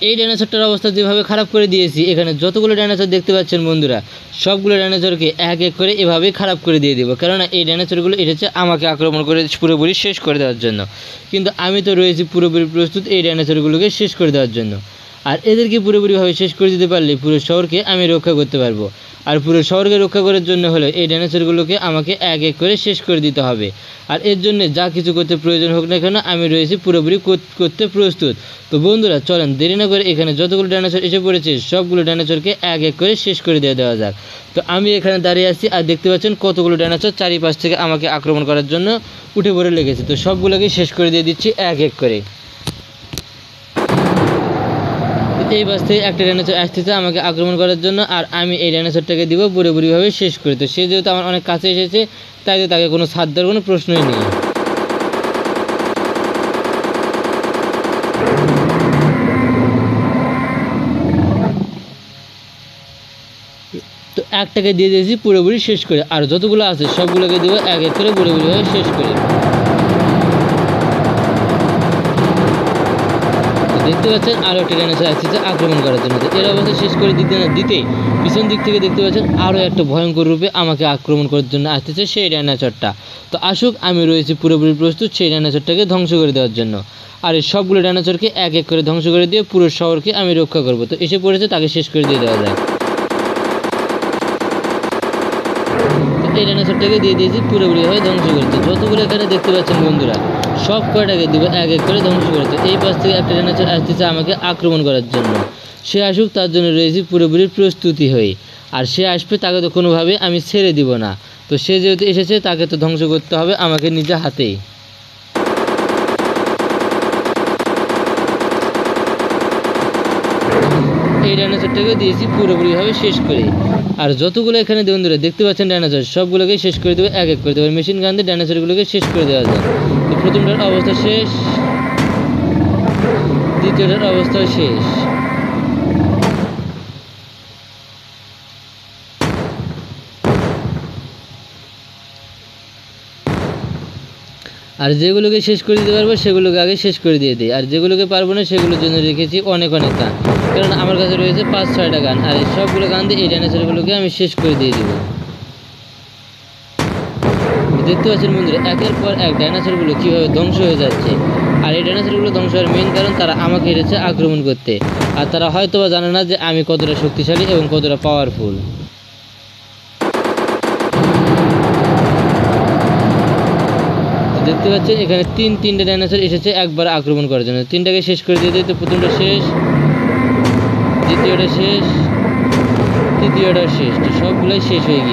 এই ডাইনোসরটার অবস্থা যেভাবে খারাপ করে দিয়েছি, এখানে যতগুলো ডাইনোসর দেখতে পাচ্ছেন বন্ধুরা, সবগুলো ডাইনোসরকে এক এক করে এভাবেই খারাপ করে দিয়ে দেবো। কেননা এই ডাইনোসরগুলো এসেছে আমাকে আক্রমণ করে পুরোপুরি শেষ করে দেওয়ার জন্য, কিন্তু আমি তো রয়েছি পুরোপুরি প্রস্তুত এই ডাইনোসরগুলোকে শেষ করে দেওয়ার জন্য। আর এদেরকে পুরোপুরিভাবে শেষ করে দিতে পারলে পুরো শহরকে আমি রক্ষা করতে পারবো। আর পুরো শহরকে রক্ষা করার জন্য হলে এই ডাইনোসরগুলোকে আমাকে এক এক করে শেষ করে দিতে হবে। আর এর জন্য যা কিছু করতে প্রয়োজন হোক না কেন আমি রয়েছি পুরোপুরি করতে প্রস্তুত। তো বন্ধুরা চলেন দেরি না করে এখানে যতগুলো ডাইনোসর এসে পড়েছে সবগুলো ডাইনোসরকে এক এক করে শেষ করে দেওয়া যাক। তো আমি এখানে দাঁড়িয়ে আছি আর দেখতে পাচ্ছেন কতগুলো ডাইনোসর চারিপাশ থেকে আমাকে আক্রমণ করার জন্য উঠে পড়ে লেগেছে। তো সবগুলোকে শেষ করে দিয়ে দিচ্ছি এক এক করে। এই বাস থেকে একটা ডাইনোসর আসতেছে আমাকে আক্রমণ করার জন্য, আর আমি এই ডাইনোসরটাকে দিব পুরোপুরিভাবে শেষ করে। তো সে যেহেতু আমার অনেক কাছে এসেছে তাই তাকে কোনো ছাড় দেওয়ার কোনো প্রশ্নই নেই। তো একটাকে দিয়ে দিয়েছি পুরোপুরি শেষ করে, আর যতগুলো আছে সবগুলোকে দেবো এক এক করে পুরোপুরিভাবে শেষ করে। দেখতে পাচ্ছেন আরও একটা ডাইনোসর আসছে আক্রমণ করার জন্য। তো এর অবস্থা শেষ করে দিতেই পিছন দিক থেকে দেখতে পাচ্ছেন আরও একটা ভয়ঙ্কর রূপে আমাকে আক্রমণ করার জন্য আসতেছে সেই ডাইনোসরটা। তো আসুক, আমি রয়েছি পুরোপুরি প্রস্তুত সেই ডাইনোসরটাকে ধ্বংস করে দেওয়ার জন্য। আর এই সবগুলো ডাইনোসরকে এক এক করে ধ্বংস করে দিয়ে পুরো শহরকে আমি রক্ষা করব। তো এসে পড়েছে, তাকে শেষ করে দিয়ে দেওয়া যায়। এই ডাইনোসরটাকে দিয়ে দিয়েছি পুরোপুরিভাবে ধ্বংস করতে। যতগুলো এখানে দেখতে পাচ্ছেন বন্ধুরা সব কয়টাকে দিব এক এক করে ধ্বংস করতে। এই পাশ থেকে একটা ডাইনোসর আসতেছে আমাকে আক্রমণ করার জন্য। সে আসুক, তার জন্য রয়েছি পুরোপুরি প্রস্তুতি হয়ে। আর সে আসবে, তাকে তো কোনোভাবে আমি ছেড়ে দিব না। তো সে যেহেতু এসেছে তাকে তো ধ্বংস করতে হবে আমাকে নিজে হাতেই। এই ডাইনোসরটাকে দিয়েছি পুরোপুরিভাবে শেষ করে। আর যতগুলো এখানে বন্ধুরা দেখতে পাচ্ছেন ডাইনোসর সবগুলোকে শেষ করে দেবো এক এক করে দেবো। মেশিন গান দিয়ে ডাইনোসরগুলোকে শেষ করে দেওয়া যায়। তো প্রথমটার অবস্থা শেষ, দ্বিতীয়টার অবস্থাও শেষ। আর যেগুলোকে শেষ করে দিতে পারবো সেগুলোকে আগে শেষ করে দিয়ে দিই, আর যেগুলোকে পারবো না সেগুলোর জন্য রেখেছি অনেক অনেক গান। কারণ আমার কাছে রয়েছে 5-6টা গান, আর এই সবগুলো গান দিয়ে এই ডাইনোসরগুলোকে আমি শেষ করে দিয়ে দেবো। দেখতে পাচ্ছেন বন্ধুরা একের পর এক ডাইনোসরগুলো কীভাবে ধ্বংস হয়ে যাচ্ছে। আর এই ডাইনোসরগুলো ধ্বংস হওয়ার মেইন কারণ তারা আমাকে এসেছে আক্রমণ করতে। আর তারা হয়তো বা জানে না যে আমি কতটা শক্তিশালী এবং কতটা পাওয়ারফুল। দেখতে পাচ্ছেন এখানে তিনটে ডাইনোসর এসেছে একবার আক্রমণ করার জন্য। তিনটাকে শেষ করে দিয়ে দিই। তো প্রথমটা শেষ, দ্বিতীয়টা শেষ, তৃতীয়টা শেষ। তো সবগুলোই শেষ হয়ে গিয়েছে।